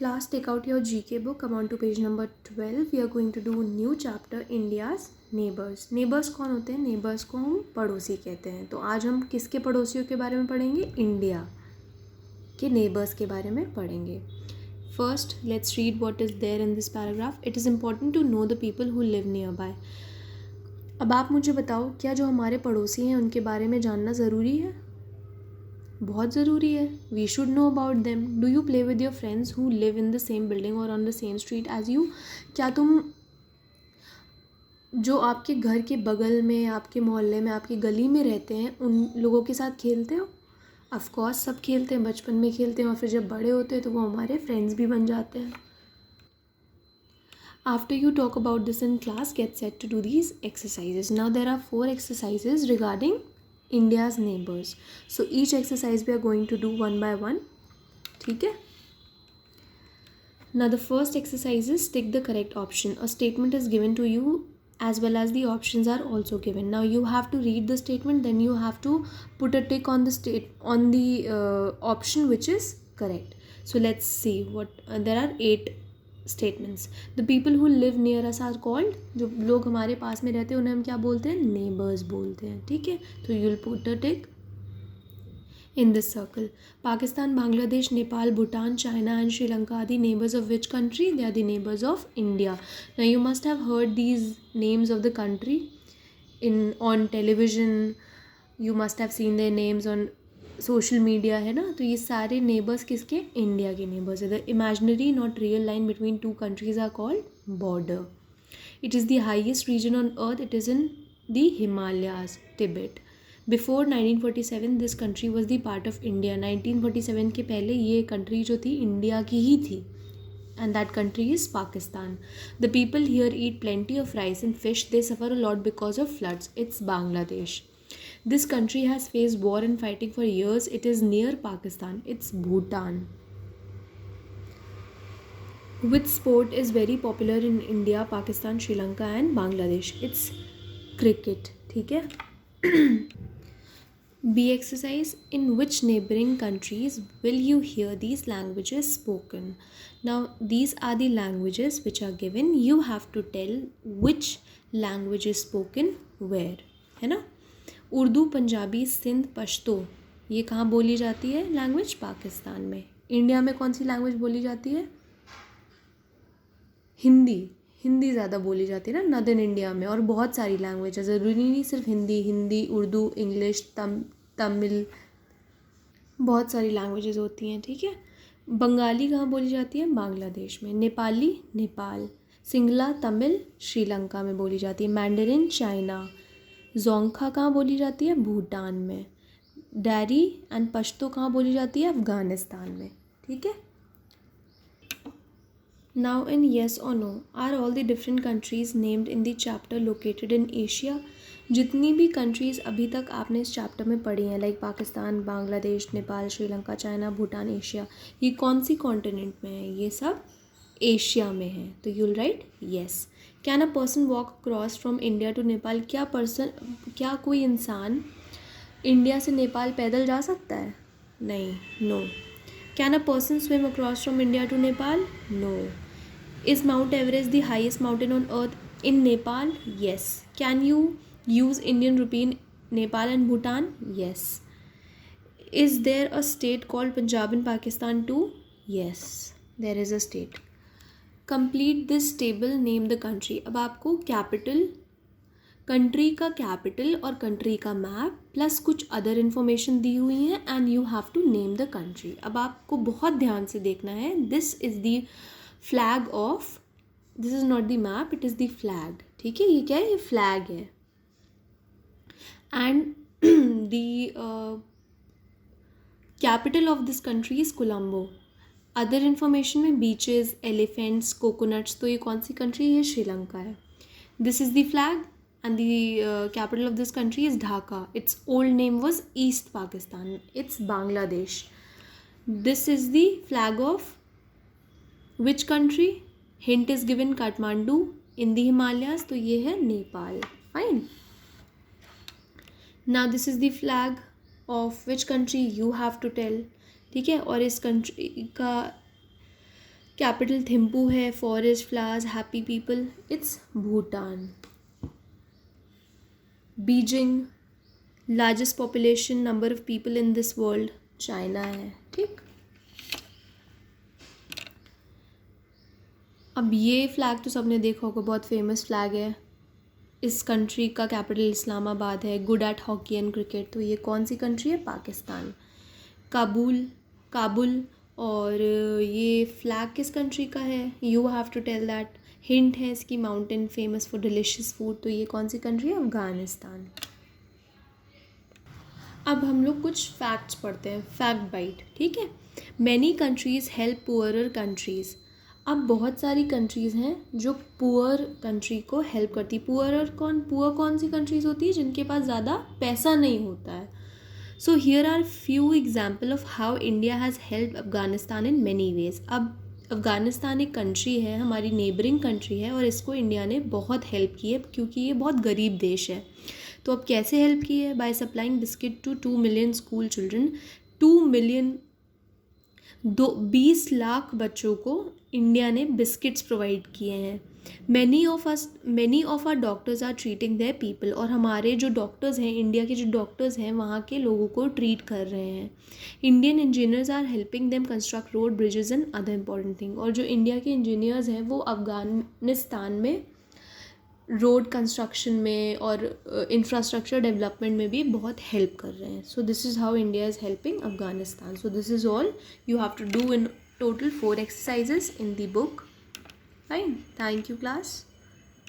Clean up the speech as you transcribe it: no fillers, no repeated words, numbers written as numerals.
Class, take out your GK book, come on to page number 12. We are going to do new chapter, India's neighbors. Neighbors कौन होते हैं? Neighbors को हम पड़ोसी कहते हैं. तो आज हम किसके पड़ोसियों के बारे में पढ़ेंगे? इंडिया के neighbors के बारे में पढ़ेंगे. First, let's read what is there in this paragraph. It is important to know the people who live nearby. अब आप मुझे बताओ, क्या जो हमारे पड़ोसी हैं उनके बारे में जानना ज़रूरी है? बहुत ज़रूरी है. We should know about them. Do you play with your friends who live in the same building और on the same street as you? क्या तुम जो आपके घर के बगल में, आपके मोहल्ले में, आपकी गली में रहते हैं उन लोगों के साथ खेलते हो? ऑफकोर्स सब खेलते हैं, बचपन में खेलते हैं और फिर जब बड़े होते हैं तो वो हमारे फ्रेंड्स भी बन जाते हैं. After you talk about this in class, get set to do these exercises. Now there are 4 exercises regarding India's neighbors. So each exercise we are going to do one by one. ठीक है? Now the first exercise is tick the correct option. A statement is given to you as well as the options are also given. Now you have to read the statement, then you have to put a tick on the option which is correct. So let's see what there are 8 statements. The people who live near us are called, जो लोग हमारे पास में रहते हैं उन्हें हम क्या बोलते हैं? Neighbors बोलते हैं. ठीक है, तो you'll put a tick in this circle. Pakistan, Bangladesh, Nepal, Bhutan, China and Sri Lanka are the neighbors of which country? They are the neighbors of India. Now you must have heard these names of the country on television. You must have seen their names on social media, है ना. तो ये सारे neighbours किसके? India के neighbours है. The imaginary not real line between two countries are called border. It is the highest region on earth. It is in the Himalayas, Tibet. Before 1947 this country was the part of India. 1947 के पहले ये country जो थी India की ही थी. And that country is Pakistan. The people here eat plenty of rice and fish. They suffer a lot because of floods. It's Bangladesh. This country has faced war and fighting for years. It is near Pakistan. It's Bhutan. Which sport is very popular in India, Pakistan, Sri Lanka and Bangladesh? It's cricket. ठीक है. B exercise. In which neighboring countries will you hear these languages spoken? Now these are the languages which are given. You have to tell which language is spoken where. है ना. उर्दू, पंजाबी, सिंध, पश्तो ये कहाँ बोली जाती है? Language Pakistan में. इंडिया में कौन सी लैंग्वेज बोली जाती है? हिंदी ज़्यादा बोली जाती है ना नदर्न इंडिया में. और बहुत सारी लैंग्वेज है, ज़रूरी नहीं सिर्फ हिंदी, उर्दू, इंग्लिश, तमिल, बहुत सारी लैंग्वेजेस होती हैं. ठीक है. बंगाली कहाँ बोली जाती है? बांग्लादेश में. नेपाली, नेपाल. सिंगला, तमिल, श्रीलंका में बोली जाती है. Mandarin, China. जोंगखा कहाँ बोली जाती है? भूटान में. डैरी एंड पश्तो कहाँ बोली जाती है? अफ़गानिस्तान में. ठीक है. नाउ इन येस और no, are all the different countries named in the chapter located in Asia? जितनी भी कंट्रीज़ अभी तक आपने इस चैप्टर में पढ़ी हैं, like Pakistan, Bangladesh, Nepal, Sri Lanka, China, Bhutan, Asia, ये कौन सी कॉन्टिनेंट में है? ये सब एशिया में है. तो you'll write yes. Can a person walk across from India to Nepal? क्या कोई इंसान इंडिया से नेपाल पैदल जा सकता है? नहीं, no. Can a person swim across from India to Nepal? No. Is Mount Everest the highest mountain on earth in Nepal? Yes. Can you use Indian rupee in Nepal and Bhutan? Yes. Is there a state called Punjab in Pakistan too? Yes, there is a state. Complete this table, name the country. अब आपको capital, country का capital और country का map plus कुछ other information दी हुई हैं and you have to name the country. अब आपको बहुत ध्यान से देखना है. This is the flag of, this is not the map, it is the flag. ठीक है. ये क्या है? ये फ्लैग है. And the capital of this country is Colombo. Other information में बीचेस, एलिफेंट्स, कोकोनट्स. तो ये कौन सी कंट्री है? श्रीलंका है. This is the flag and the capital of this country is Dhaka. It's old name was East Pakistan. It's Bangladesh. This is the flag of which country? Hint is given, Kathmandu in the Himalayas. तो ये है Nepal. Fine. Now this is the flag of which country? You have to tell. ठीक है. और इस country का capital Thimphu है, forest, flowers, happy people, it's Bhutan. Beijing, largest population, number of people in this world, China है. ठीक. अब ये फ्लैग तो सबने देखा होगा, बहुत फेमस फ्लैग है. इस कंट्री का कैपिटल इस्लामाबाद है. Good at hockey and cricket. तो ये कौन सी कंट्री है? पाकिस्तान. काबुल. और ये फ्लैग किस कंट्री का है? You have to tell that. Hint है इसकी, mountain famous for delicious food. तो ये कौन सी कंट्री है? अफगानिस्तान. अब हम लोग कुछ फैक्ट्स पढ़ते हैं. Fact byte. ठीक है. Many countries help poorer countries. अब बहुत सारी कंट्रीज़ हैं जो पुअर कंट्री को हेल्प करती. पुअर कौन सी कंट्रीज़ होती है? जिनके पास ज़्यादा पैसा नहीं होता है. So here are few example of how India has help Afghanistan in many ways. अब अफगानिस्तान एक कंट्री है, हमारी नेबरिंग कंट्री है, और इसको इंडिया ने बहुत हेल्प की है क्योंकि ये बहुत गरीब देश है. तो अब कैसे हेल्प की है? By supplying biscuit to 2 million school children. 2 million 20 lakh बच्चों को इंडिया ने बिस्किट्स प्रोवाइड किए हैं. Many of our doctors are treating their people. और हमारे जो डॉक्टर्स हैं, इंडिया के जो डॉक्टर्स हैं, वहाँ के लोगों को ट्रीट कर रहे हैं. Indian engineers are helping them construct road, bridges and other important thing. और जो इंडिया के इंजीनियर्स हैं वो अफगानिस्तान में रोड कंस्ट्रक्शन में और इंफ्रास्ट्रक्चर डेवलपमेंट में भी बहुत हेल्प कर रहे हैं. So this is how India is helping Afghanistan. So this is all you have to do in total 4 exercises in the book. Fine. Thank you, class.